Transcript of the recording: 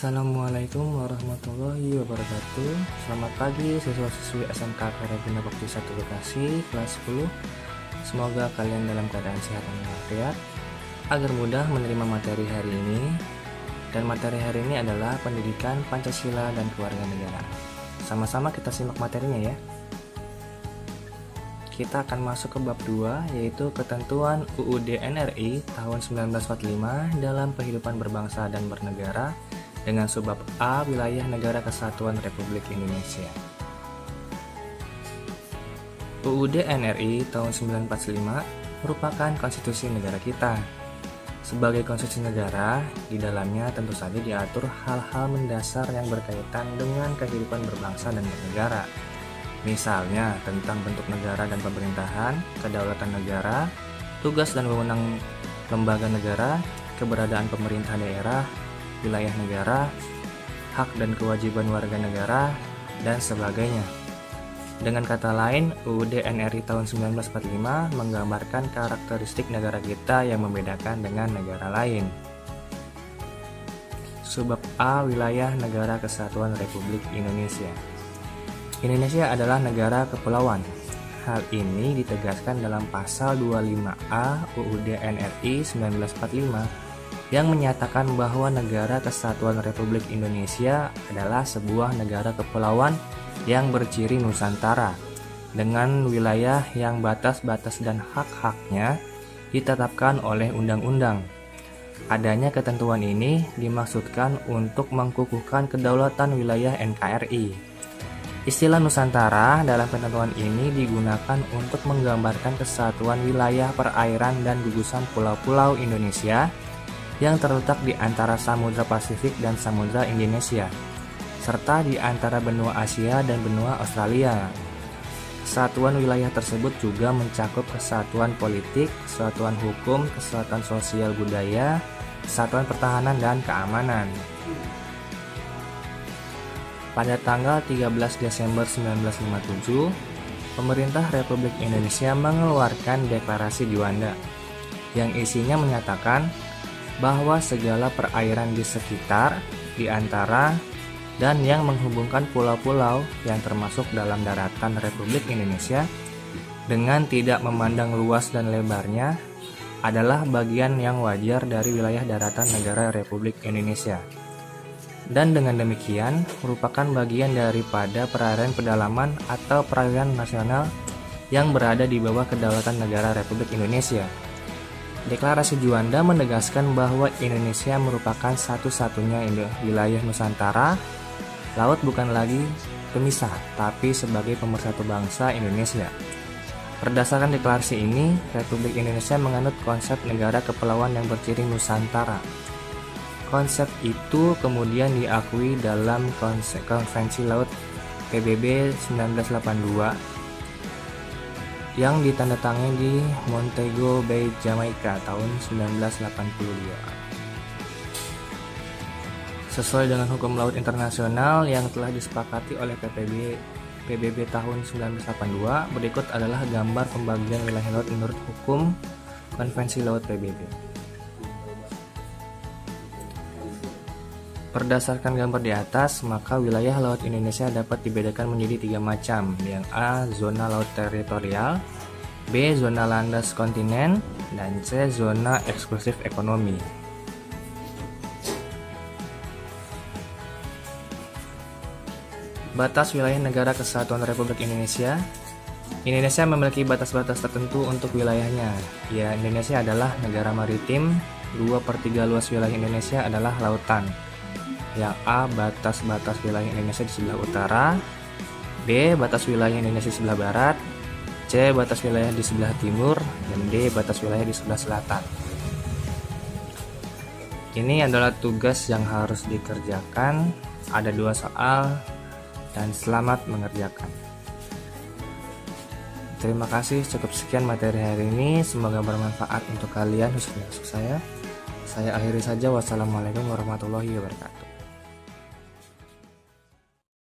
Assalamualaikum warahmatullahi wabarakatuh. Selamat pagi siswa-siswi SMK Karantina Bakti 1 Bekasi kelas 10. Semoga kalian dalam keadaan sehat dan walafiat agar mudah menerima materi hari ini. Dan materi hari ini adalah pendidikan Pancasila dan Kewarganegaraan. Sama-sama kita simak materinya ya. Kita akan masuk ke bab 2, yaitu ketentuan UUD NRI tahun 1945 dalam kehidupan berbangsa dan bernegara, dengan subbab A, Wilayah Negara Kesatuan Republik Indonesia. UUD NRI tahun 1945 merupakan konstitusi negara kita. Sebagai konstitusi negara, di dalamnya tentu saja diatur hal-hal mendasar yang berkaitan dengan kehidupan berbangsa dan bernegara. Misalnya tentang bentuk negara dan pemerintahan, kedaulatan negara, tugas dan wewenang lembaga negara, keberadaan pemerintah daerah, wilayah negara, hak dan kewajiban warga negara, dan sebagainya. Dengan kata lain, UUD NRI tahun 1945 menggambarkan karakteristik negara kita yang membedakan dengan negara lain. Subbab A, Wilayah Negara Kesatuan Republik Indonesia. Indonesia adalah negara kepulauan. Hal ini ditegaskan dalam pasal 25A UUD NRI 1945 yang menyatakan bahwa negara Kesatuan Republik Indonesia adalah sebuah negara kepulauan yang berciri Nusantara, dengan wilayah yang batas-batas dan hak-haknya ditetapkan oleh undang-undang. Adanya ketentuan ini dimaksudkan untuk mengukuhkan kedaulatan wilayah NKRI. Istilah Nusantara dalam ketentuan ini digunakan untuk menggambarkan kesatuan wilayah perairan dan gugusan pulau-pulau Indonesia yang terletak di antara Samudra Pasifik dan Samudra Indonesia, serta di antara benua Asia dan benua Australia. Kesatuan wilayah tersebut juga mencakup kesatuan politik, kesatuan hukum, kesatuan sosial budaya, kesatuan pertahanan dan keamanan. Pada tanggal 13 Desember 1957, pemerintah Republik Indonesia mengeluarkan Deklarasi Juanda yang isinya menyatakan bahwa segala perairan di sekitar, di antara, dan yang menghubungkan pulau-pulau yang termasuk dalam daratan Republik Indonesia dengan tidak memandang luas dan lebarnya adalah bagian yang wajar dari wilayah daratan negara Republik Indonesia. Dan dengan demikian merupakan bagian daripada perairan pedalaman atau perairan nasional yang berada di bawah kedaulatan negara Republik Indonesia. Deklarasi Juanda menegaskan bahwa Indonesia merupakan satu-satunya wilayah Nusantara. Laut bukan lagi pemisah, tapi sebagai pemersatu bangsa Indonesia. Berdasarkan deklarasi ini, Republik Indonesia menganut konsep negara kepulauan yang berciri Nusantara. Konsep itu kemudian diakui dalam Konvensi Laut PBB 1982 yang ditandatangani di Montego Bay, Jamaika tahun 1982. Sesuai dengan hukum laut internasional yang telah disepakati oleh PBB tahun 1982, berikut adalah gambar pembagian wilayah laut menurut hukum Konvensi Laut PBB. Berdasarkan gambar di atas, maka wilayah laut Indonesia dapat dibedakan menjadi 3 macam. Yang A, zona laut teritorial, B, zona landas kontinen, dan C, zona eksklusif ekonomi. Batas wilayah negara Kesatuan Republik Indonesia. Indonesia memiliki batas-batas tertentu untuk wilayahnya. Ya, Indonesia adalah negara maritim. 2/3 luas wilayah Indonesia adalah lautan. Yang A, batas-batas wilayah Indonesia di sebelah utara, B, batas wilayah Indonesia di sebelah barat, C, batas wilayah di sebelah timur, dan D, batas wilayah di sebelah selatan. Ini adalah tugas yang harus dikerjakan. Ada 2 soal, dan selamat mengerjakan. Terima kasih, cukup sekian materi hari ini. Semoga bermanfaat untuk kalian, khususnya untuk saya. Saya akhiri saja. Wassalamualaikum warahmatullahi wabarakatuh.